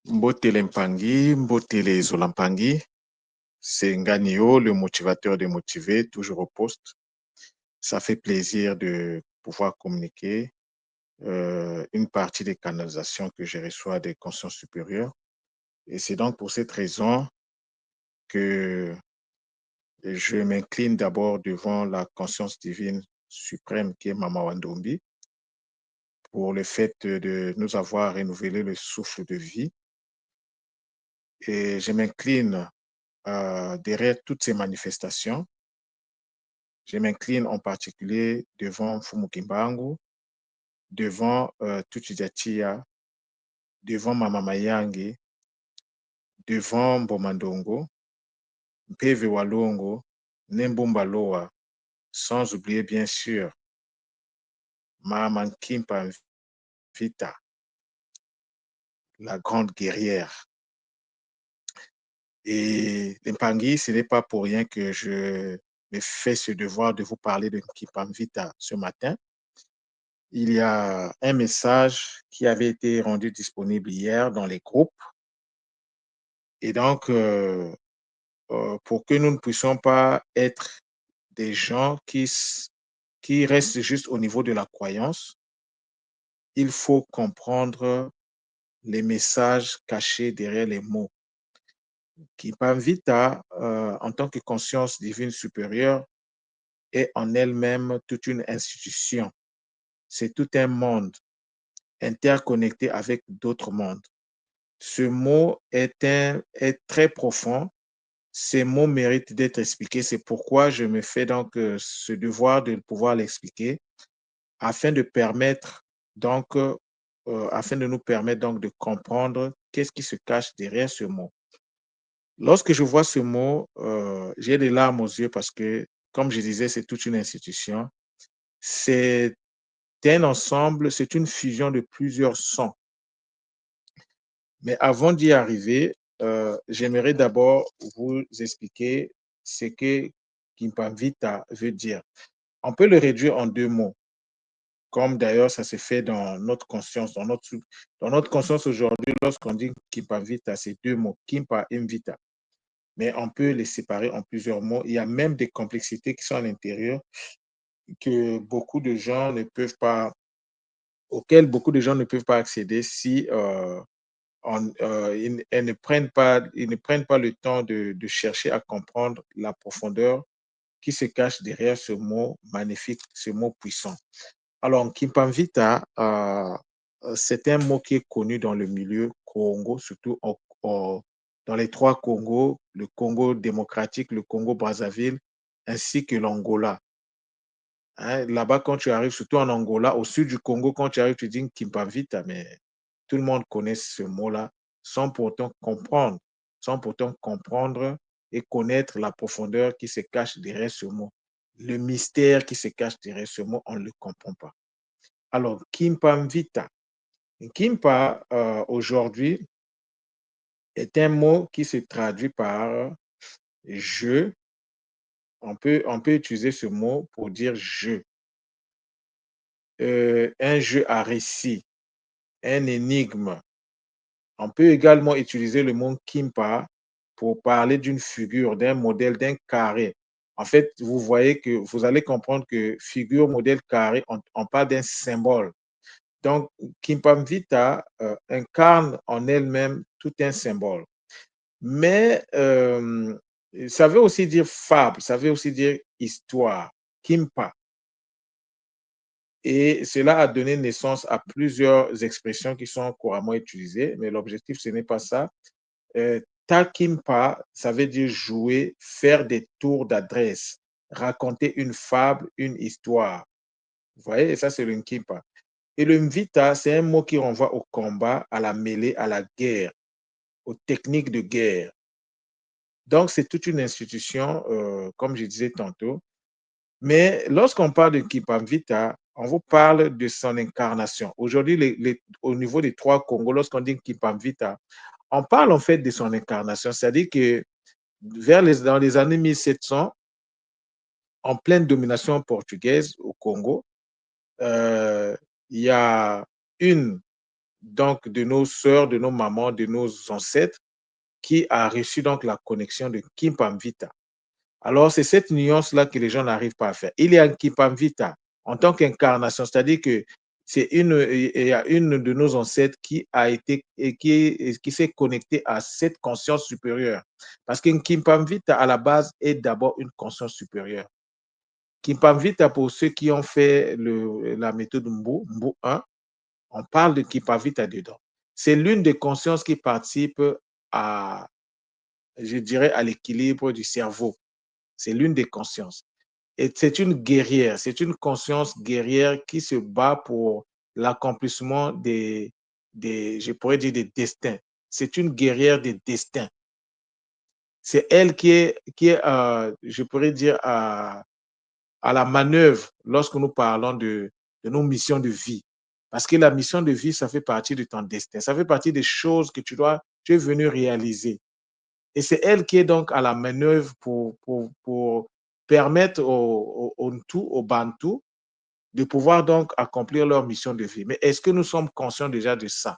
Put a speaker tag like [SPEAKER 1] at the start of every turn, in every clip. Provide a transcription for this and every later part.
[SPEAKER 1] Mbotele Mpangi, Mbotele Zolampangi, c'est Nganio, le motivateur de motiver, toujours au poste. Ça fait plaisir de pouvoir communiquer une partie des canalisations que je reçois des consciences supérieures. Et c'est donc pour cette raison que je m'incline d'abord devant la conscience divine suprême qui est Mama Wandombi pour le fait de nous avoir renouvelé le souffle de vie. Et je m'incline derrière toutes ces manifestations. Je m'incline en particulier devant Fumukimbangu, devant Tuchijatia, devant Mama Mayangi, devant Mbomandongo, Mpeve Walongo, Nembumba Loa, sans oublier bien sûr Mama Nkimpa Vita, la grande guerrière. Et Mpangi, ce n'est pas pour rien que je me fais ce devoir de vous parler de Nkimpa Vita ce matin. Il y a un message qui avait été rendu disponible hier dans les groupes. Et donc, pour que nous ne puissions pas être des gens qui restent juste au niveau de la croyance, il faut comprendre les messages cachés derrière les mots. Kipamvita, en tant que conscience divine supérieure, est en elle-même toute une institution. C'est tout un monde interconnecté avec d'autres mondes. Ce mot est très profond. Ces mots méritent d'être expliqués. C'est pourquoi je me fais donc ce devoir de pouvoir l'expliquer afin de permettre donc, afin de nous permettre donc de comprendre qu'est-ce qui se cache derrière ce mot. Lorsque je vois ce mot, j'ai des larmes aux yeux parce que, comme je disais, c'est toute une institution. C'est un ensemble, c'est une fusion de plusieurs sons. Mais avant d'y arriver, j'aimerais d'abord vous expliquer ce que Kimpamvita veut dire. On peut le réduire en deux mots, comme d'ailleurs ça se fait dans notre conscience. Dans notre conscience aujourd'hui, lorsqu'on dit Kimpamvita, c'est deux mots, Kimpa et Mvita. Mais on peut les séparer en plusieurs mots. Il y a même des complexités qui sont à l'intérieur que beaucoup de gens ne peuvent pas, auxquelles beaucoup de gens ne peuvent pas accéder si ils ne prennent pas le temps de chercher à comprendre la profondeur qui se cache derrière ce mot magnifique, ce mot puissant. Alors, Kimpamvita, c'est un mot qui est connu dans le milieu Congo, surtout dans les trois Congos, le Congo démocratique, le Congo-Brazzaville, ainsi que l'Angola. Hein, là-bas, quand tu arrives, surtout en Angola, au sud du Congo, quand tu arrives, tu dis Kimpamvita, mais tout le monde connaît ce mot-là sans pourtant comprendre et connaître la profondeur qui se cache derrière ce mot. Le mystère qui se cache derrière ce mot, on ne le comprend pas. Alors, Kimpamvita. Kimpa, aujourd'hui, est un mot qui se traduit par je. On peut utiliser ce mot pour dire je. Un jeu à récit, un énigme. On peut également utiliser le mot Kimpa pour parler d'une figure, d'un modèle, d'un carré. En fait, vous voyez que vous allez comprendre que figure, modèle, carré, on parle d'un symbole. Donc, Kimpamvita incarne en elle-même tout un symbole. Mais ça veut aussi dire fable, ça veut aussi dire histoire, Kimpa. Et cela a donné naissance à plusieurs expressions qui sont couramment utilisées, mais l'objectif, ce n'est pas ça. Takimpa, ça veut dire jouer, faire des tours d'adresse, raconter une fable, une histoire. Vous voyez, et ça, c'est le Nkimpa. Et le Mvita, c'est un mot qui renvoie au combat, à la mêlée, à la guerre, aux techniques de guerre. Donc, c'est toute une institution, comme je disais tantôt. Mais lorsqu'on parle de Kipamvita, on vous parle de son incarnation. Aujourd'hui, au niveau des trois Congos, lorsqu'on dit Kipamvita, on parle en fait de son incarnation. C'est-à-dire que dans les années 1700, en pleine domination portugaise au Congo, il y a une donc de nos sœurs, de nos mamans, de nos ancêtres, qui a reçu donc la connexion de Kimpamvita. Alors, c'est cette nuance-là que les gens n'arrivent pas à faire. Il y a un Kimpamvita en tant qu'incarnation, c'est-à-dire que il y a une de nos ancêtres qui a été et qui s'est connectée à cette conscience supérieure. Parce qu'un Kimpamvita, à la base, est d'abord une conscience supérieure. Kimpamvita, pour ceux qui ont fait la méthode Mbu 1, on parle de Kimpamvita dedans. C'est l'une des consciences qui participe à, je dirais, à l'équilibre du cerveau. C'est l'une des consciences. Et c'est une guerrière, c'est une conscience guerrière qui se bat pour l'accomplissement je pourrais dire, des destins. C'est une guerrière des destins. C'est elle qui est, je pourrais dire, à la manœuvre lorsque nous parlons de nos missions de vie. Parce que la mission de vie, ça fait partie de ton destin. Ça fait partie des choses que tu es venu réaliser. Et c'est elle qui est donc à la manœuvre pour permettre aux Ntu, aux Bantu, de pouvoir donc accomplir leur mission de vie. Mais est-ce que nous sommes conscients déjà de ça?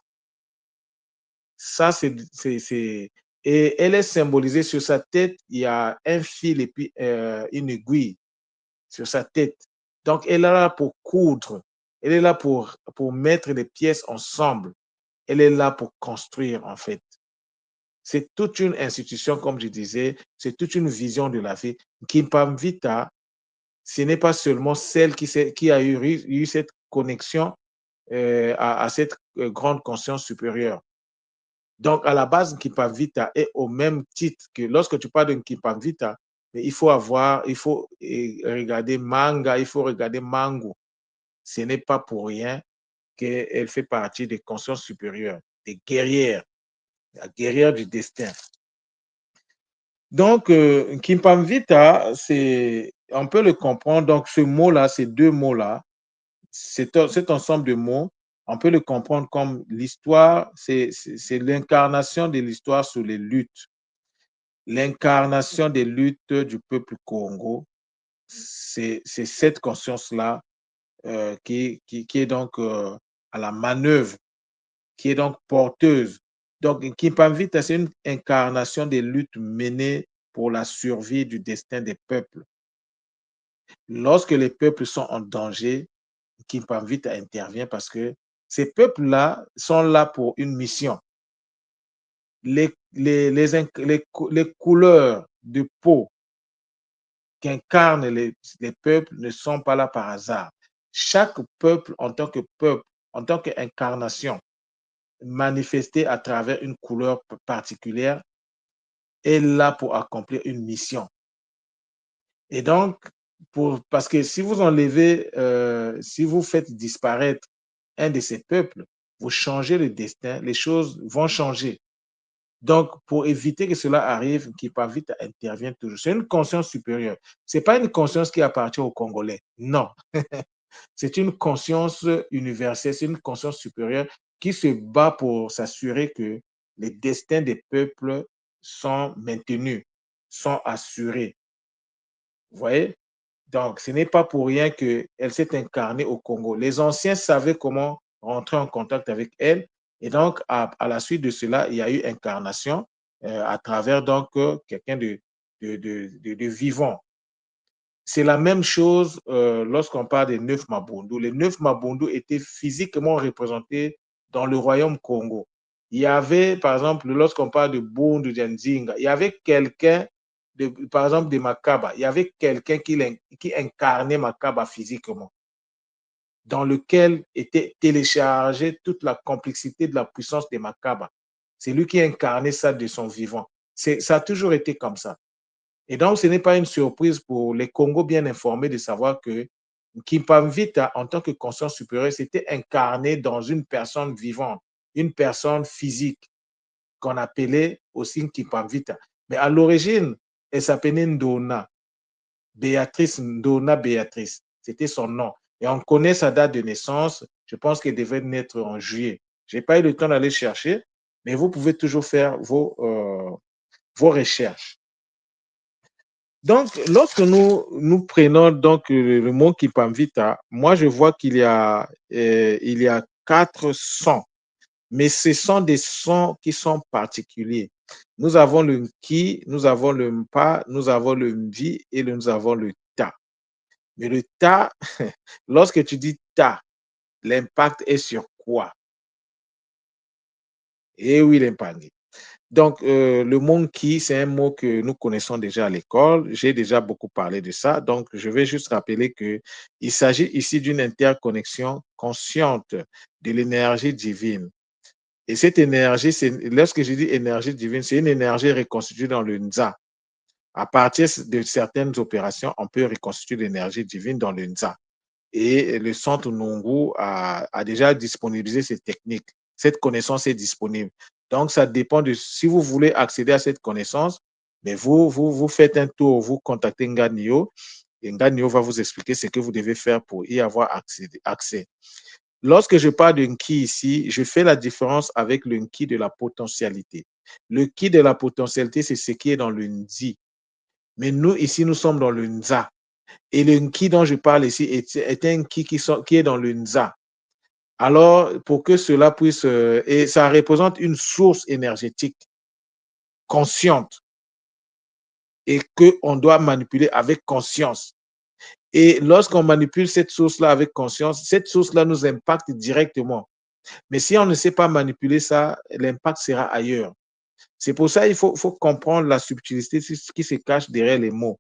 [SPEAKER 1] Ça, et elle est symbolisée sur sa tête, il y a un fil et puis une aiguille sur sa tête. Donc, elle est là pour coudre. Elle est là pour mettre les pièces ensemble. Elle est là pour construire, en fait. C'est toute une institution, comme je disais, c'est toute une vision de la vie. Kimpamvita, ce n'est pas seulement celle qui a eu cette connexion à cette grande conscience supérieure. Donc, à la base, Kimpamvita est au même titre que lorsque tu parles de Kimpamvita, mais il faut regarder manga, il faut regarder mango. Ce n'est pas pour rien qu'elle fait partie des consciences supérieures, des guerrières, la guerrière du destin. Donc, Kimpamvita, on peut le comprendre. Donc, ce mot-là, ces deux mots-là, cet ensemble de mots, on peut le comprendre comme l'histoire, c'est l'incarnation de l'histoire sur les luttes. L'incarnation des luttes du peuple Congo, c'est cette conscience-là qui est donc à la manœuvre, qui est donc porteuse. Donc, Kimpamvita, c'est une incarnation des luttes menées pour la survie du destin des peuples. Lorsque les peuples sont en danger, Kimpamvita intervient parce que ces peuples-là sont là pour une mission. Les couleurs de peau qu'incarnent les peuples ne sont pas là par hasard. Chaque peuple, en tant qu'incarnation, manifestée à travers une couleur particulière, est là pour accomplir une mission. Et donc, parce que si vous enlevez, si vous faites disparaître un de ces peuples, vous changez le destin, les choses vont changer. Donc, pour éviter que cela arrive, Kipavita intervient toujours. C'est une conscience supérieure. Ce n'est pas une conscience qui appartient aux Congolais. Non. C'est une conscience universelle, c'est une conscience supérieure qui se bat pour s'assurer que les destins des peuples sont maintenus, sont assurés. Vous voyez? Donc, ce n'est pas pour rien qu'elle s'est incarnée au Congo. Les anciens savaient comment rentrer en contact avec elle. Et donc, à la suite de cela, il y a eu incarnation à travers donc quelqu'un de vivant. C'est la même chose lorsqu'on parle des 9 Mabundu. Les 9 Mabundu étaient physiquement représentés dans le royaume Congo. Il y avait, par exemple, lorsqu'on parle de Bundu, de Nzinga, il y avait quelqu'un, par exemple, de Makaba, il y avait quelqu'un qui incarnait Makaba physiquement, dans lequel était téléchargée toute la complexité de la puissance de Makaba. C'est lui qui incarnait ça de son vivant. Ça a toujours été comme ça. Et donc, ce n'est pas une surprise pour les Congos bien informés de savoir que Kimpamvita, en tant que conscience supérieure, s'était incarné dans une personne vivante, une personne physique qu'on appelait aussi Kimpamvita. Mais à l'origine, elle s'appelait Ndona, Béatrice Ndona Béatrice. C'était son nom. Et on connaît sa date de naissance. Je pense qu'elle devait naître en juillet. Je n'ai pas eu le temps d'aller chercher, mais vous pouvez toujours faire vos recherches. Donc, lorsque nous prenons donc le mot Kipamvita, moi je vois qu'il y a 400. mais ce sont des sons qui sont particuliers. Nous avons le ki, nous avons le mpa, nous avons le mvi et nous avons le ta. Mais le ta, lorsque tu dis ta, l'impact est sur quoi? Eh oui, l'impact. Donc, le mot qui, c'est un mot que nous connaissons déjà à l'école. J'ai déjà beaucoup parlé de ça. Donc, je vais juste rappeler qu'il s'agit ici d'une interconnexion consciente de l'énergie divine. Et cette énergie, lorsque je dis énergie divine, c'est une énergie reconstituée dans le Nza. À partir de certaines opérations, on peut reconstituer l'énergie divine dans le Nza. Et le centre Nungu a déjà disponibilisé ces techniques. Cette connaissance est disponible. Donc, ça dépend de si vous voulez accéder à cette connaissance, mais vous faites un tour, vous contactez Nganio, et Nganio va vous expliquer ce que vous devez faire pour y avoir accès. Lorsque je parle de Nki ici, je fais la différence avec le Nki de la potentialité. Le Ki de la potentialité, c'est ce qui est dans le Nzi. Mais nous, ici, nous sommes dans le Nza. Et le Nki dont je parle ici est un Ki qui est dans le Nza. Alors, pour que cela puisse, et ça représente une source énergétique consciente et qu'on doit manipuler avec conscience. Et lorsqu'on manipule cette source-là avec conscience, cette source-là nous impacte directement. Mais si on ne sait pas manipuler ça, l'impact sera ailleurs. C'est pour ça qu'il faut comprendre la subtilité qui se cache derrière les mots.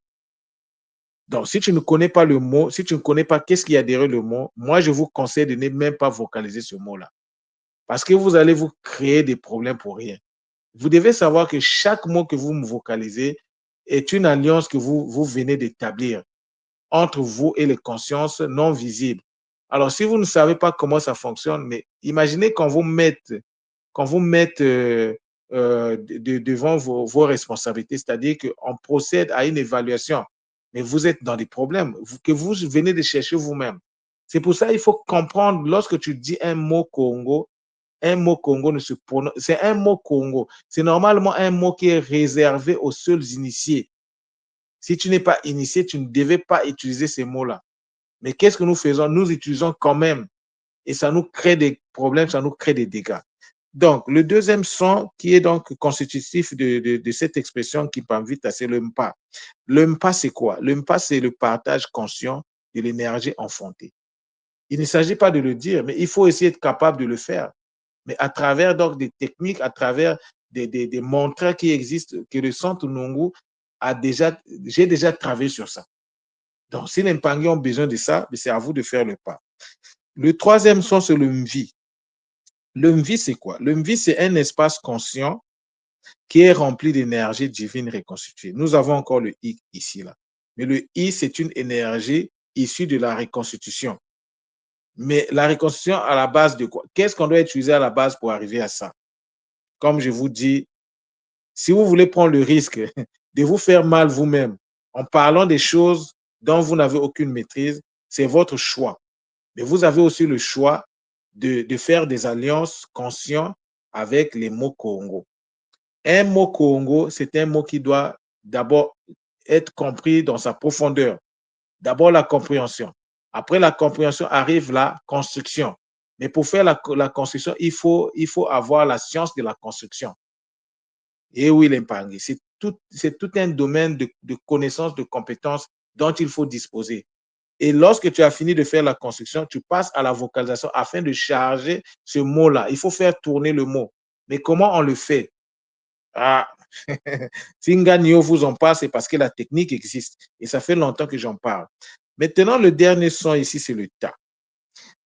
[SPEAKER 1] Donc, si tu ne connais pas le mot, si tu ne connais pas qu'est-ce qu'il y a derrière le mot, moi, je vous conseille de ne même pas vocaliser ce mot-là. Parce que vous allez vous créer des problèmes pour rien. Vous devez savoir que chaque mot que vous me vocalisez est une alliance que vous venez d'établir entre vous et les consciences non visibles. Alors, si vous ne savez pas comment ça fonctionne, mais imaginez qu'on vous mette devant vos responsabilités, c'est-à-dire qu'on procède à une évaluation, mais vous êtes dans des problèmes que vous venez de chercher vous-même. C'est pour ça qu'il faut comprendre, lorsque tu dis un mot Congo ne se prononce, c'est un mot Congo. C'est normalement un mot qui est réservé aux seuls initiés. Si tu n'es pas initié, tu ne devais pas utiliser ces mots-là. Mais qu'est-ce que nous faisons? Nous utilisons quand même. Et ça nous crée des problèmes, ça nous crée des dégâts. Donc, le deuxième son qui est donc constitutif de cette expression qui m'invite, c'est le mpa. Le mpa, c'est quoi? Le mpa, c'est le partage conscient de l'énergie enfantée. Il ne s'agit pas de le dire, mais il faut essayer d'être capable de le faire. Mais à travers donc des techniques, à travers des montres qui existent, que le centre Nungu j'ai déjà travaillé sur ça. Donc, si les Mpangui ont besoin de ça, c'est à vous de faire le pas. Le troisième son, c'est le Mvi. Le Mvi, c'est quoi? Le Mvi, c'est un espace conscient qui est rempli d'énergie divine reconstituée. Nous avons encore le I ici, là. Mais le I, c'est une énergie issue de la reconstitution. Mais la reconstitution à la base de quoi? Qu'est-ce qu'on doit utiliser à la base pour arriver à ça? Comme je vous dis, si vous voulez prendre le risque de vous faire mal vous-même en parlant des choses dont vous n'avez aucune maîtrise, c'est votre choix. Mais vous avez aussi le choix de faire des alliances conscientes avec les mots Congo. Un mot Congo, c'est un mot qui doit d'abord être compris dans sa profondeur. D'abord la compréhension. Après la compréhension arrive la construction. Mais pour faire la construction, il faut avoir la science de la construction. Et oui, l'impangé, c'est tout un domaine de connaissances, de compétences dont il faut disposer. Et lorsque tu as fini de faire la construction, tu passes à la vocalisation afin de charger ce mot-là. Il faut faire tourner le mot. Mais comment on le fait? Ah, si Nganio vous en parle, c'est parce que la technique existe. Et ça fait longtemps que j'en parle. Maintenant, le dernier son ici, c'est le ta.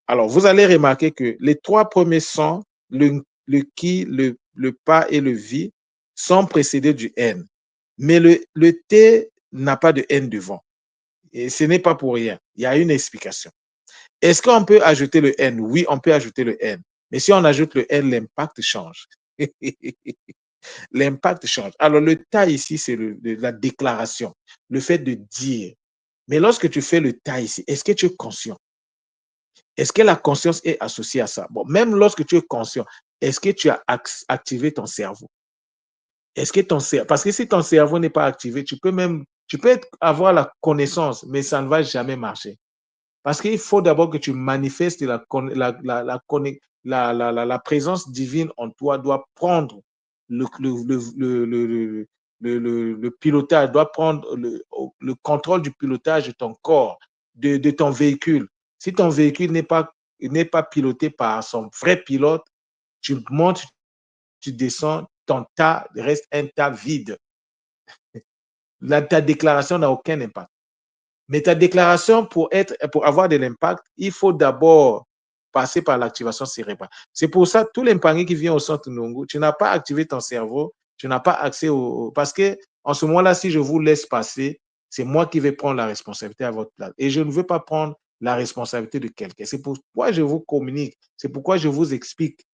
[SPEAKER 1] Alors, vous allez remarquer que les trois premiers sons, le ki, le pa et le vi, sont précédés du n. Mais le t n'a pas de n devant. Et ce n'est pas pour rien. Il y a une explication. Est-ce qu'on peut ajouter le n? Oui, on peut ajouter le n. Mais si on ajoute le n, l'impact change. L'impact change. Alors, le ta ici, c'est la déclaration, le fait de dire. Mais lorsque tu fais le ta ici, est-ce que tu es conscient? Est-ce que la conscience est associée à ça? Bon, même lorsque tu es conscient, est-ce que tu as activé ton cerveau? Est-ce que ton cerveau, parce que si ton cerveau n'est pas activé, tu peux avoir la connaissance, mais ça ne va jamais marcher. Parce qu'il faut d'abord que tu manifestes la présence divine en toi doit prendre le pilotage, doit prendre le contrôle du pilotage de ton corps, de ton véhicule. Si ton véhicule n'est pas piloté par son vrai pilote, tu montes, tu descends, ton tas reste un tas vide. Ta déclaration n'a aucun impact. Mais ta déclaration, pour avoir de l'impact, il faut d'abord passer par l'activation cérébrale. C'est pour ça, tout l'impact qui vient au centre Nongo, tu n'as pas activé ton cerveau, tu n'as pas accès Parce que en ce moment-là, si je vous laisse passer, c'est moi qui vais prendre la responsabilité à votre place. Et je ne veux pas prendre la responsabilité de quelqu'un. C'est pourquoi je vous communique, c'est pourquoi je vous explique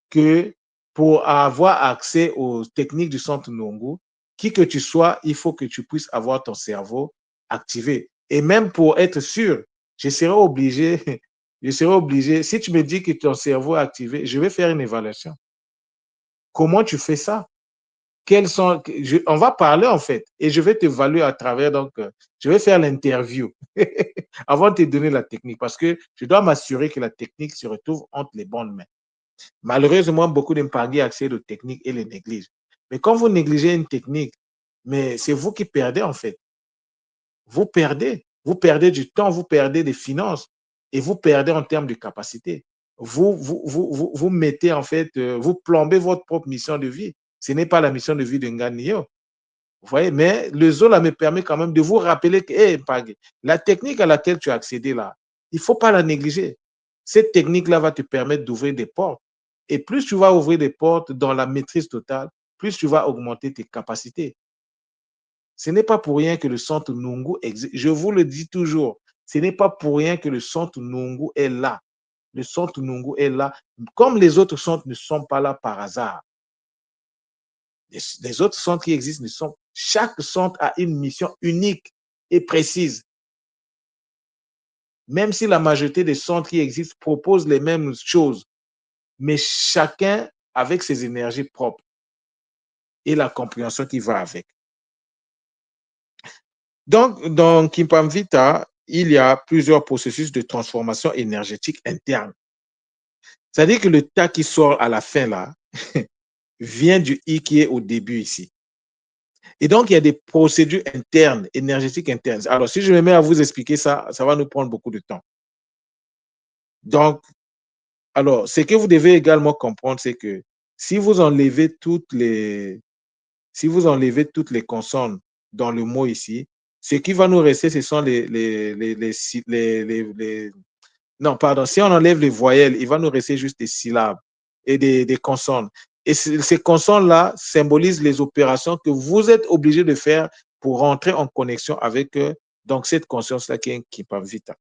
[SPEAKER 1] que pour avoir accès aux techniques du centre Nongo, qui que tu sois, il faut que tu puisses avoir ton cerveau activé. Et même pour être sûr, je serai obligé, si tu me dis que ton cerveau est activé, je vais faire une évaluation. Comment tu fais ça? On va parler en fait, et je vais t'évaluer à travers, donc, je vais faire l'interview avant de te donner la technique, parce que je dois m'assurer que la technique se retrouve entre les bonnes mains. Malheureusement, beaucoup d'épargnants accèdent aux techniques et les négligent. Mais quand vous négligez une technique, mais c'est vous qui perdez en fait. Vous perdez. Vous perdez du temps, vous perdez des finances et vous perdez en termes de capacité. Vous mettez en fait, vous plombez votre propre mission de vie. Ce n'est pas la mission de vie de Nganio. Vous voyez, mais le Zola me permet quand même de vous rappeler que hey, la technique à laquelle tu as accédé là, il ne faut pas la négliger. Cette technique-là va te permettre d'ouvrir des portes. Et plus tu vas ouvrir des portes dans la maîtrise totale, plus tu vas augmenter tes capacités. Ce n'est pas pour rien que le centre Nungu existe. Je vous le dis toujours, ce n'est pas pour rien que le centre Nungu est là. Le centre Nungu est là. Comme les autres centres ne sont pas là par hasard. Les autres centres qui existent chaque centre a une mission unique et précise. Même si la majorité des centres qui existent proposent les mêmes choses, mais chacun avec ses énergies propres et la compréhension qui va avec. Donc, dans Kimpamvita, il y a plusieurs processus de transformation énergétique interne. C'est-à-dire que le tas qui sort à la fin là vient du I qui est au début ici. Et donc, il y a des procédures internes, énergétiques internes. Alors, si je me mets à vous expliquer ça, ça va nous prendre beaucoup de temps. Donc, alors, ce que vous devez également comprendre, c'est que si vous enlevez si vous enlevez toutes les consonnes dans le mot ici, ce qui va nous rester, ce sont non, pardon, si on enlève les voyelles, il va nous rester juste des syllabes et des consonnes. Et ces consonnes-là symbolisent les opérations que vous êtes obligé de faire pour rentrer en connexion avec donc cette conscience-là qui est un Kipavita.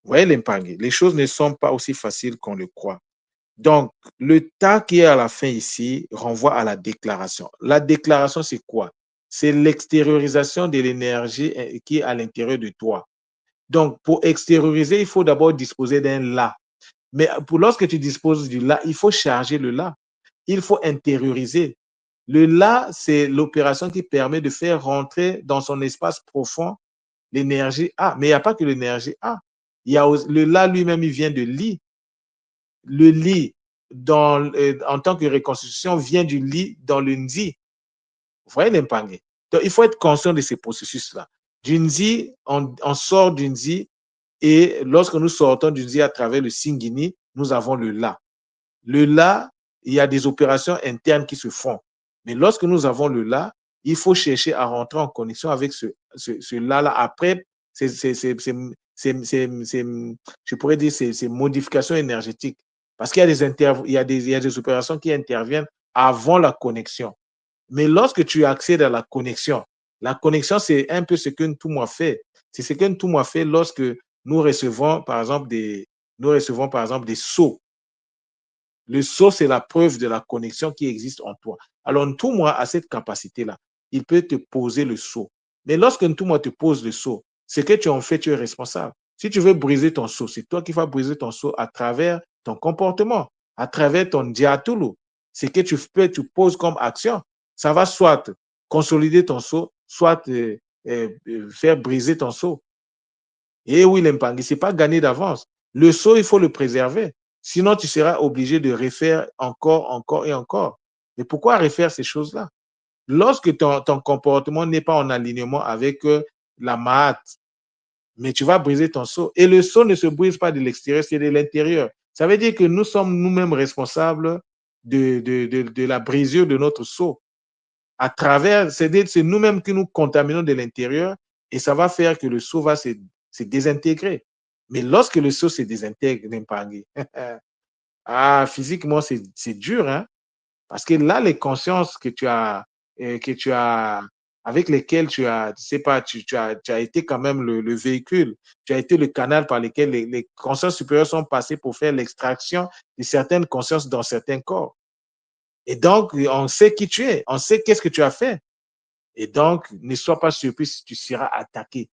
[SPEAKER 1] Vous voyez l'impact. Les choses ne sont pas aussi faciles qu'on le croit. Donc, le tas qui est à la fin ici renvoie à la déclaration. La déclaration, c'est quoi? C'est l'extériorisation de l'énergie qui est à l'intérieur de toi. Donc, pour extérioriser, il faut d'abord disposer d'un là. Mais lorsque tu disposes du là, il faut charger le là. Il faut intérioriser. Le là, c'est l'opération qui permet de faire rentrer dans son espace profond l'énergie A. Mais il n'y a pas que l'énergie A. Le là lui-même, il vient de li. Le li, en tant que reconstitution, vient du li dans le nzi. Vous voyez l'impangé. Donc, il faut être conscient de ces processus-là. Du nzi, on sort du nzi et lorsque nous sortons du nzi à travers le singini, nous avons le la. Le la, il y a des opérations internes qui se font. Mais lorsque nous avons le la, il faut chercher à rentrer en connexion avec ce là-là. Après, je pourrais dire ces modifications énergétiques. Parce qu'il y a il y a des opérations qui interviennent avant la connexion. Mais lorsque tu accèdes à la connexion, c'est un peu ce que Ntumwa fait. C'est ce que Ntumwa fait lorsque nous recevons, par exemple, des sceaux. Le sceau, c'est la preuve de la connexion qui existe en toi. Alors, Ntumwa a cette capacité-là. Il peut te poser le sceau. Mais lorsque Ntumwa te pose le sceau, ce que tu en fais, tu es responsable. Si tu veux briser ton sceau, c'est toi qui vas briser ton sceau à travers ton comportement, à travers ton diatulu. Ce que tu poses comme action, ça va soit consolider ton sceau, soit faire briser ton sceau. Et oui, l'impangi, ce n'est pas gagné d'avance. Le sceau, il faut le préserver. Sinon, tu seras obligé de refaire encore, encore et encore. Mais pourquoi refaire ces choses-là? Lorsque ton comportement n'est pas en alignement avec la Mahat, mais tu vas briser ton seau. Et le seau ne se brise pas de l'extérieur, c'est de l'intérieur. Ça veut dire que nous sommes nous-mêmes responsables de la brisure de notre seau. À travers, c'est nous-mêmes qui nous contaminons de l'intérieur et ça va faire que le seau va se désintégrer. Mais lorsque le seau se désintègre, physiquement, c'est dur, hein? Parce que là, les consciences que tu as, avec lesquelles tu as, tu sais pas, tu as été quand même le véhicule, tu as été le canal par lequel les consciences supérieures sont passées pour faire l'extraction de certaines consciences dans certains corps. Et donc, on sait qui tu es, on sait qu'est-ce que tu as fait. Et donc, ne sois pas surpris si tu seras attaqué.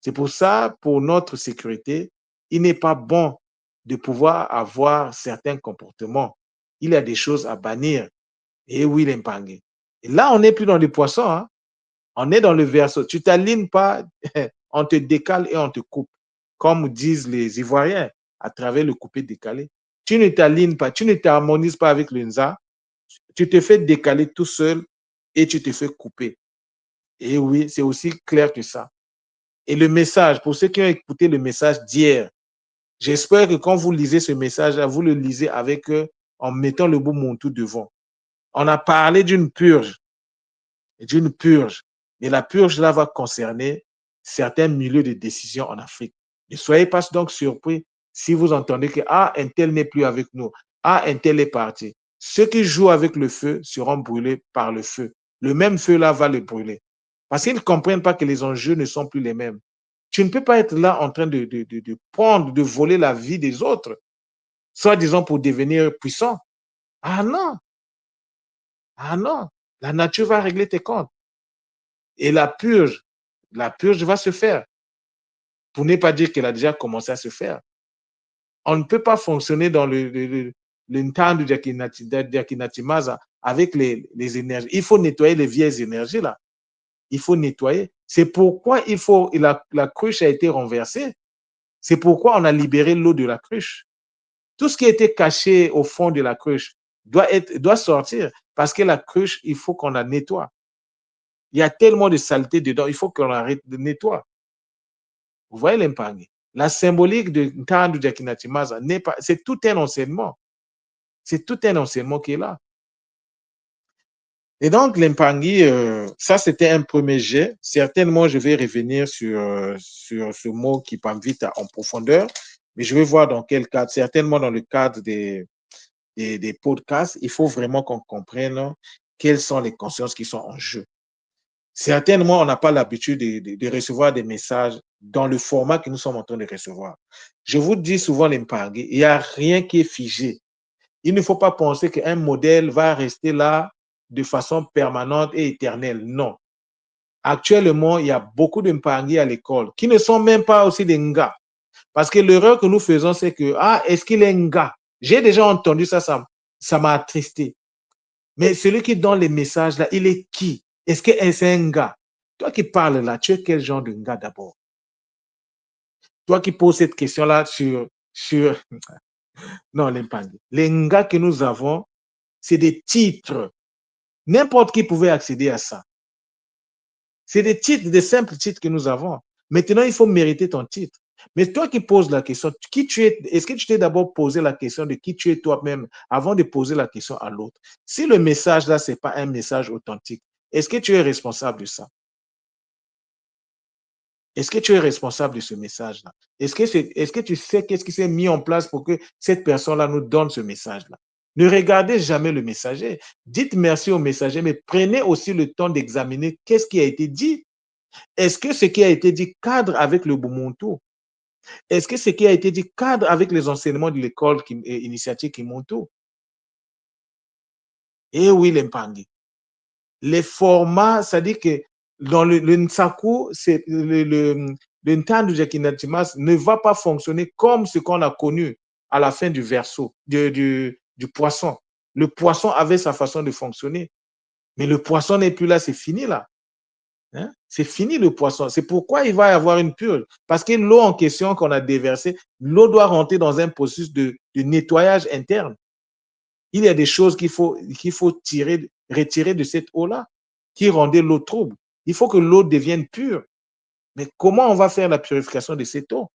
[SPEAKER 1] C'est pour ça, pour notre sécurité, il n'est pas bon de pouvoir avoir certains comportements. Il y a des choses à bannir. Et oui, l'impangé. Et là, on n'est plus dans les poissons, hein? On est dans le verso. Tu t'alignes pas, on te décale et on te coupe, comme disent les Ivoiriens, à travers le coupé-décalé. Tu ne t'alignes pas, tu ne t'harmonises pas avec le Nza, tu te fais décaler tout seul et tu te fais couper. Et oui, c'est aussi clair que ça. Et le message, pour ceux qui ont écouté le message d'hier, j'espère que quand vous lisez ce message, vous le lisez avec en mettant le bout montou devant. On a parlé d'une purge. D'une purge. Et la purge là va concerner certains milieux de décision en Afrique. Ne soyez pas donc surpris si vous entendez que un tel n'est plus avec nous, un tel est parti. Ceux qui jouent avec le feu seront brûlés par le feu. Le même feu là va le brûler. Parce qu'ils ne comprennent pas que les enjeux ne sont plus les mêmes. Tu ne peux pas être là en train de prendre, de voler la vie des autres, soit disant pour devenir puissant. Ah non, ah non, la nature va régler tes comptes. Et la purge va se faire. Pour ne pas dire qu'elle a déjà commencé à se faire. On ne peut pas fonctionner dans le Ntandu Diakinatimaza avec les énergies. Il faut nettoyer les vieilles énergies là. Il faut nettoyer. C'est pourquoi la cruche a été renversée. C'est pourquoi on a libéré l'eau de la cruche. Tout ce qui était caché au fond de la cruche doit sortir parce que la cruche, il faut qu'on la nettoie. Il y a tellement de saleté dedans, il faut qu'on la nettoie. Vous voyez l'impagne. La symbolique de Ntandu Diakinatimaza n'est pas, c'est tout un enseignement. C'est tout un enseignement qui est là. Et donc, l'impangui, ça, c'était un premier jet. Certainement, je vais revenir sur ce mot qui m'invite en profondeur, mais je vais voir dans quel cadre. Certainement, dans le cadre des podcasts, il faut vraiment qu'on comprenne quelles sont les consciences qui sont en jeu. Certainement, on n'a pas l'habitude de recevoir des messages dans le format que nous sommes en train de recevoir. Je vous dis souvent, l'impangui, il n'y a rien qui est figé. Il ne faut pas penser qu'un modèle va rester là de façon permanente et éternelle. Non. Actuellement, il y a beaucoup d'impangui à l'école qui ne sont même pas aussi des Nga. Parce que l'erreur que nous faisons, c'est que, est-ce qu'il est Nga? J'ai déjà entendu ça, ça m'a attristé. Mais celui qui donne les messages là, il est qui? Est-ce que c'est un Nga? Toi qui parles là, tu es quel genre de Nga d'abord? Toi qui poses cette question-là sur... Non, l'impangui. Les Nga que nous avons, c'est des titres. N'importe qui pouvait accéder à ça. C'est des titres, des simples titres que nous avons. Maintenant, il faut mériter ton titre. Mais toi qui poses la question, qui tu es, est-ce que tu t'es d'abord posé la question de qui tu es toi-même avant de poser la question à l'autre? Si le message là, ce n'est pas un message authentique, est-ce que tu es responsable de ça? Est-ce que tu es responsable de ce message-là? Est-ce que tu sais qu'est-ce qui s'est mis en place pour que cette personne-là nous donne ce message-là? Ne regardez jamais le messager. Dites merci au messager, mais prenez aussi le temps d'examiner qu'est-ce qui a été dit. Est-ce que ce qui a été dit cadre avec le Bumuntu? Est-ce que ce qui a été dit cadre avec les enseignements de l'école initiatique Kimuntu? Eh oui, l'Impangi. Les formats, c'est-à-dire que dans le Nsaku, le Ntandu Jakinatimas ne va pas fonctionner comme ce qu'on a connu à la fin du verso, du poisson. Le poisson avait sa façon de fonctionner, mais le poisson n'est plus là, c'est fini là. Hein? C'est fini le poisson. C'est pourquoi il va y avoir une purge. Parce que l'eau en question qu'on a déversée, l'eau doit rentrer dans un processus de nettoyage interne. Il y a des choses qu'il faut tirer, retirer de cette eau-là, qui rendait l'eau trouble. Il faut que l'eau devienne pure. Mais comment on va faire la purification de cette eau?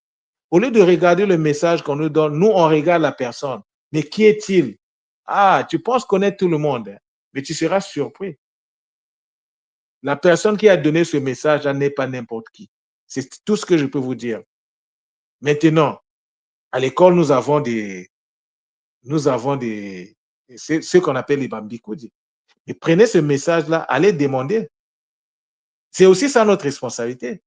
[SPEAKER 1] Au lieu de regarder le message qu'on nous donne, nous, on regarde la personne. Mais qui est-il? Ah, tu penses connaître tout le monde, hein, mais tu seras surpris. La personne qui a donné ce message n'est pas n'importe qui. C'est tout ce que je peux vous dire. Maintenant, à l'école, nous avons des, c'est ce qu'on appelle les bambikoudi. Et prenez ce message-là, allez demander. C'est aussi ça notre responsabilité.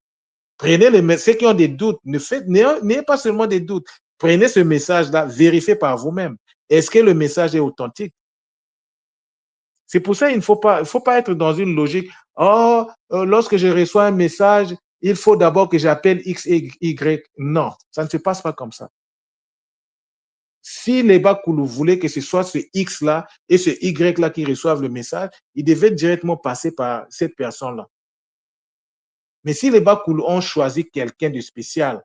[SPEAKER 1] Prenez ceux qui ont des doutes, n'ayez pas seulement des doutes. Prenez ce message-là, vérifiez par vous-même. Est-ce que le message est authentique? C'est pour ça qu'il ne faut pas être dans une logique. Oh, lorsque je reçois un message, il faut d'abord que j'appelle X et Y. Non, ça ne se passe pas comme ça. Si les Bakoulou voulaient que ce soit ce X-là et ce Y-là qui reçoivent le message, ils devaient directement passer par cette personne-là. Mais si les Bakoulou ont choisi quelqu'un de spécial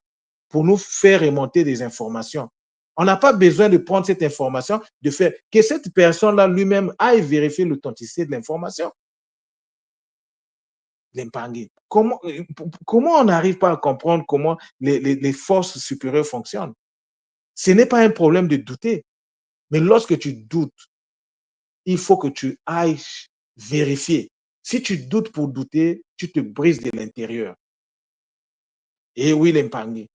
[SPEAKER 1] pour nous faire remonter des informations, on n'a pas besoin de prendre cette information, de faire que cette personne-là lui-même aille vérifier l'authenticité de l'information. Comment on n'arrive pas à comprendre comment les forces supérieures fonctionnent? Ce n'est pas un problème de douter, mais lorsque tu doutes, il faut que tu ailles vérifier. Si tu doutes pour douter, tu te brises de l'intérieur. Et oui, l'impangué.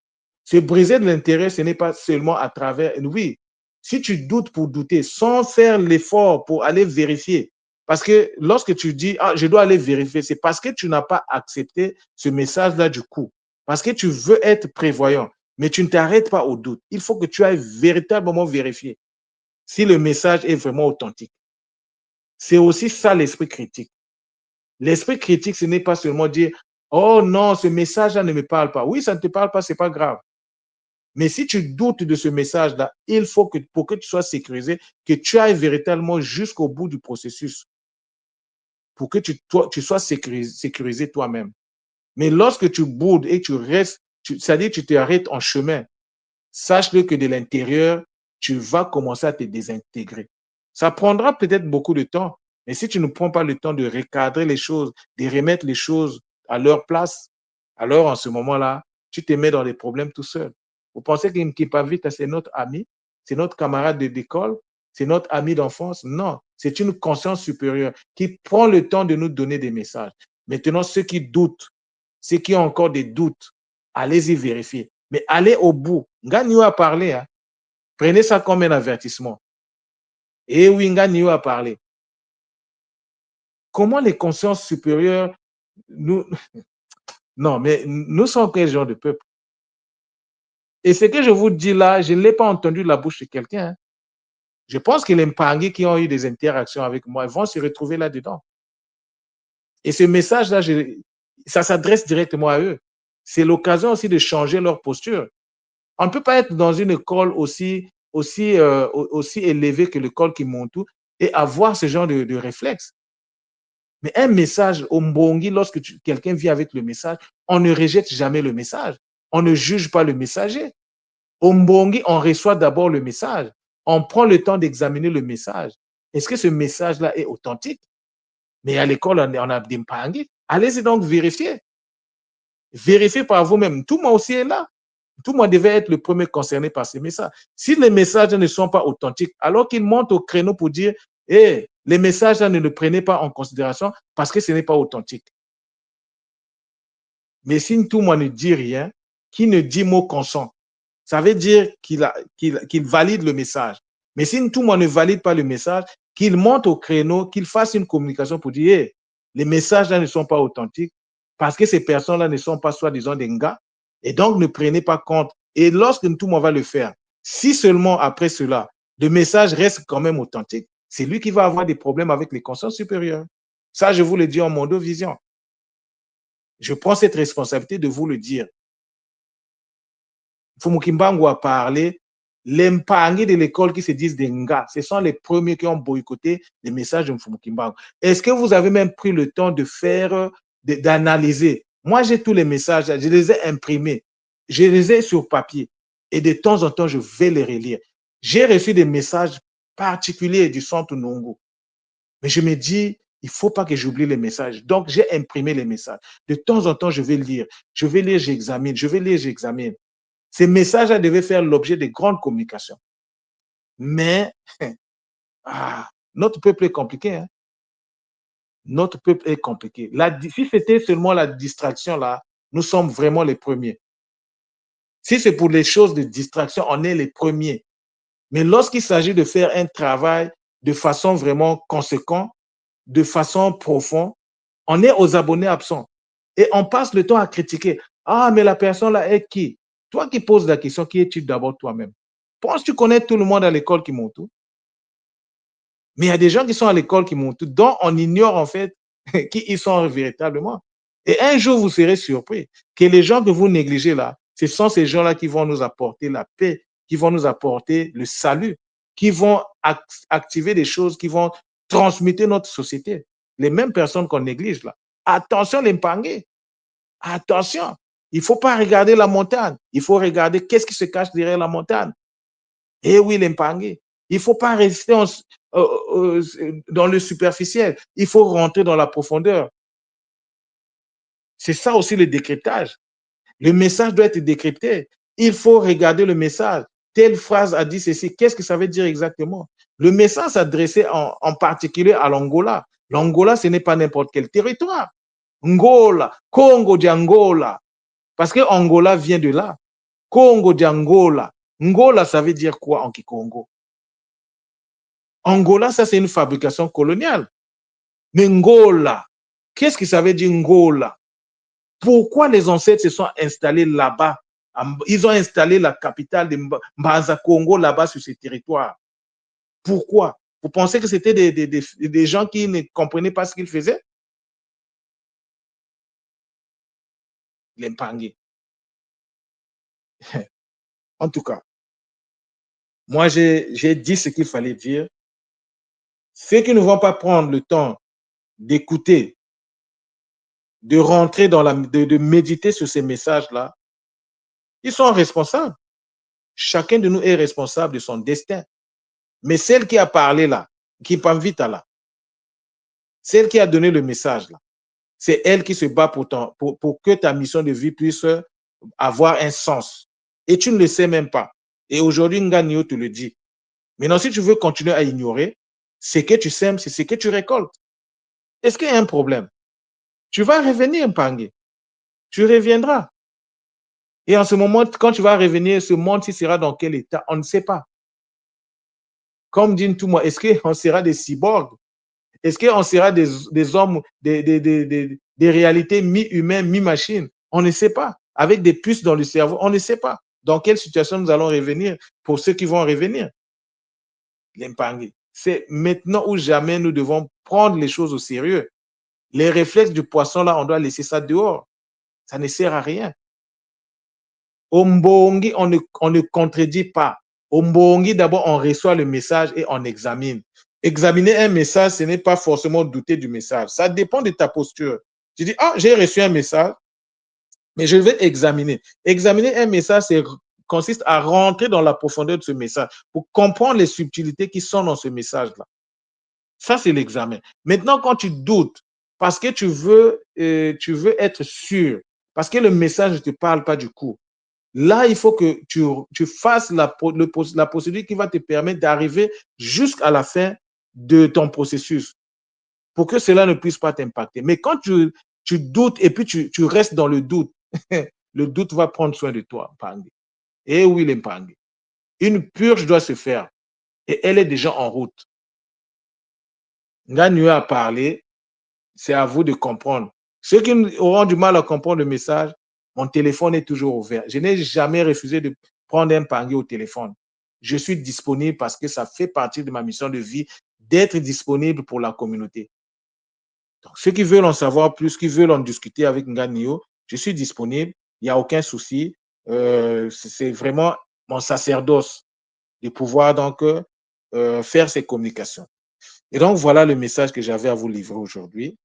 [SPEAKER 1] Se briser de l'intérieur, ce n'est pas seulement à travers. Oui, si tu doutes pour douter, sans faire l'effort pour aller vérifier, parce que lorsque tu dis, ah, je dois aller vérifier, c'est parce que tu n'as pas accepté ce message-là du coup. Parce que tu veux être prévoyant, mais tu ne t'arrêtes pas au doute. Il faut que tu ailles véritablement vérifier si le message est vraiment authentique. C'est aussi ça l'esprit critique. L'esprit critique, ce n'est pas seulement dire, oh non, ce message-là ne me parle pas. Oui, ça ne te parle pas, ce n'est pas grave. Mais si tu doutes de ce message-là, il faut que, pour que tu sois sécurisé, que tu ailles véritablement jusqu'au bout du processus pour que tu sois sécurisé toi-même. Mais lorsque tu boudes et tu restes, c'est-à-dire que tu t'arrêtes en chemin, sache-le que de l'intérieur, tu vas commencer à te désintégrer. Ça prendra peut-être beaucoup de temps, mais si tu ne prends pas le temps de recadrer les choses, de remettre les choses à leur place, alors en ce moment-là, tu te mets dans des problèmes tout seul. Vous pensez qu'Inkipavita, c'est notre ami, c'est notre camarade d'école, c'est notre ami d'enfance? Non, c'est une conscience supérieure qui prend le temps de nous donner des messages. Maintenant, ceux qui doutent, ceux qui ont encore des doutes, allez-y vérifier. Mais allez au bout. Nganio a parlé. Hein. Prenez ça comme un avertissement. Et oui, Nganio a parlé. Comment les consciences supérieures, nous, non, mais nous sommes quel genre de peuple? Et ce que je vous dis là, je ne l'ai pas entendu de la bouche de quelqu'un. Hein. Je pense que les Mpangui qui ont eu des interactions avec moi vont se retrouver là-dedans. Et ce message-là, ça s'adresse directement à eux. C'est l'occasion aussi de changer leur posture. On ne peut pas être dans une école aussi élevée que l'école Kimontu et avoir ce genre de réflexe. Mais un message au Mbongi, lorsque quelqu'un vient avec le message, on ne rejette jamais le message. On ne juge pas le messager. Au Mbongi, on reçoit d'abord le message. On prend le temps d'examiner le message. Est-ce que ce message-là est authentique? Mais à l'école, on a des Mpangi. Allez-y donc vérifier. Vérifiez par vous-même. Tout le monde aussi est là. Tout le monde devait être le premier concerné par ces messages. Si les messages ne sont pas authentiques, alors qu'ils montent au créneau pour dire, hey, les messages ne le prenez pas en considération parce que ce n'est pas authentique. Mais si tout le monde ne dit rien, qui ne dit mot consent, ça veut dire qu'il valide le message. Mais si tout le monde ne valide pas le message, qu'il monte au créneau, qu'il fasse une communication pour dire, hey, les messages là ne sont pas authentiques parce que ces personnes-là ne sont pas soi-disant des gars, et donc ne prenez pas compte. Et lorsque tout le monde va le faire, si seulement après cela, le message reste quand même authentique, c'est lui qui va avoir des problèmes avec les consciences supérieures. Ça, je vous le dis en Mondo Vision. Je prends cette responsabilité de vous le dire. Fumukimbangu a parlé, les Mpangi de l'école qui se disent des Nga, ce sont les premiers qui ont boycotté les messages de Fumukimbangu. Est-ce que vous avez même pris le temps de faire d'analyser. Moi, j'ai tous les messages, je les ai imprimés, je les ai sur papier et de temps en temps, je vais les relire. J'ai reçu des messages particuliers du centre Nongo, mais je me dis, il ne faut pas que j'oublie les messages. Donc, j'ai imprimé les messages. De temps en temps, je vais lire. Je vais lire, j'examine. Je vais lire, j'examine. Ces messages-là devaient faire l'objet de grandes communications. Mais ah, notre peuple est compliqué. Hein? Notre peuple est compliqué. Si c'était seulement la distraction, là, nous sommes vraiment les premiers. Si c'est pour les choses de distraction, on est les premiers. Mais lorsqu'il s'agit de faire un travail de façon vraiment conséquente, de façon profonde, on est aux abonnés absents. Et on passe le temps à critiquer. Ah, mais la personne là est qui? Toi qui poses la question, qui es-tu d'abord toi-même? Penses tu connais tout le monde à l'école qui monte tout? Mais il y a des gens qui sont à l'école qui montent tout, dont on ignore en fait qui ils sont véritablement. Et un jour, vous serez surpris que les gens que vous négligez là, ce sont ces gens-là qui vont nous apporter la paix, qui vont nous apporter le salut, qui vont activer des choses, qui vont transmuter notre société. Les mêmes personnes qu'on néglige là. Attention les mpangés, attention. Il ne faut pas regarder la montagne, il faut regarder qu'est-ce qui se cache derrière la montagne. Eh oui, les mpangés. Il ne faut pas rester dans le superficiel, il faut rentrer dans la profondeur. C'est ça aussi le décryptage. Le message doit être décrypté. Il faut regarder le message. Telle phrase a dit ceci. Qu'est-ce que ça veut dire exactement? Le message s'adressait en particulier à l'Angola. L'Angola, ce n'est pas n'importe quel territoire. Angola, Congo d'Angola. Parce que Angola vient de là. Congo d'Angola. Angola, ça veut dire quoi en Kikongo? Angola, ça, c'est une fabrication coloniale. Mais Ngola, qu'est-ce que ça veut dire Ngola? Pourquoi les ancêtres se sont installés là-bas? Ils ont installé la capitale de Mbaza Congo là-bas sur ces territoires. Pourquoi? Vous pensez que c'était des gens qui ne comprenaient pas ce qu'ils faisaient? Les Mpangés. En tout cas, moi, j'ai dit ce qu'il fallait dire. Ceux qui ne vont pas prendre le temps d'écouter, de rentrer dans de méditer sur ces messages-là, ils sont responsables. Chacun de nous est responsable de son destin. Mais celle qui a parlé là, qui m'invite là, celle qui a donné le message là, c'est elle qui se bat pour que ta mission de vie puisse avoir un sens. Et tu ne le sais même pas. Et aujourd'hui, Nganio te le dit. Maintenant, si tu veux continuer à ignorer, ce que tu sèmes, c'est ce que tu récoltes. Est-ce qu'il y a un problème? Tu vas revenir, Mpangé. Tu reviendras. Et en ce moment, quand tu vas revenir, ce monde sera dans quel état? On ne sait pas. Comme dit tout moi, est-ce qu'on sera des cyborgs? Est-ce qu'on sera des hommes, des réalités mi-humaines, mi-machines? On ne sait pas. Avec des puces dans le cerveau, on ne sait pas. Dans quelle situation nous allons revenir pour ceux qui vont revenir? L'Empangé. C'est maintenant ou jamais nous devons prendre les choses au sérieux. Les réflexes du poisson, là, on doit laisser ça dehors. Ça ne sert à rien. Au Mbongi, on ne contredit pas. Au Mbongi, d'abord, on reçoit le message et on examine. Examiner un message, ce n'est pas forcément douter du message. Ça dépend de ta posture. Tu dis, ah, j'ai reçu un message, mais je vais examiner. Examiner un message, consiste à rentrer dans la profondeur de ce message pour comprendre les subtilités qui sont dans ce message-là. Ça, c'est l'examen. Maintenant, quand tu doutes, parce que tu veux être sûr, parce que le message ne te parle pas du coup, là, il faut que tu fasses la procédure qui va te permettre d'arriver jusqu'à la fin de ton processus pour que cela ne puisse pas t'impacter. Mais quand tu doutes et puis tu restes dans le doute, le doute va prendre soin de toi, Mpangé. Eh oui, les Mpangé. Une purge doit se faire et elle est déjà en route. Ngannou a parlé, c'est à vous de comprendre. Ceux qui auront du mal à comprendre le message, mon téléphone est toujours ouvert. Je n'ai jamais refusé de prendre un Mpangé au téléphone. Je suis disponible parce que ça fait partie de ma mission de vie d'être disponible pour la communauté. Donc, ceux qui veulent en savoir plus, qui veulent en discuter avec Ngannou, je suis disponible, il n'y a aucun souci. C'est vraiment mon sacerdoce de pouvoir donc faire ces communications. Et donc, voilà le message que j'avais à vous livrer aujourd'hui.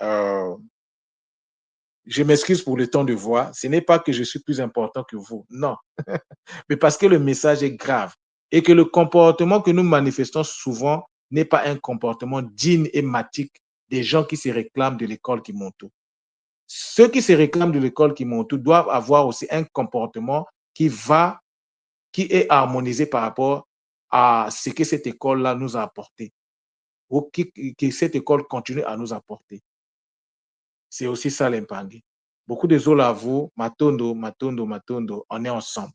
[SPEAKER 1] Euh, Je m'excuse pour le ton de voix. Ce n'est pas que je suis plus important que vous. Non. Mais parce que le message est grave et que le comportement que nous manifestons souvent n'est pas un comportement digne et matique des gens qui se réclament de l'école Kimonto. Ceux qui se réclament de l'école Kimonto doivent avoir aussi un comportement qui est harmonisé par rapport à ce que cette école-là nous a apporté ou que cette école continue à nous apporter. C'est aussi ça l'impandi. Beaucoup de Zola, vous, Matondo, Matondo, Matondo, on est ensemble.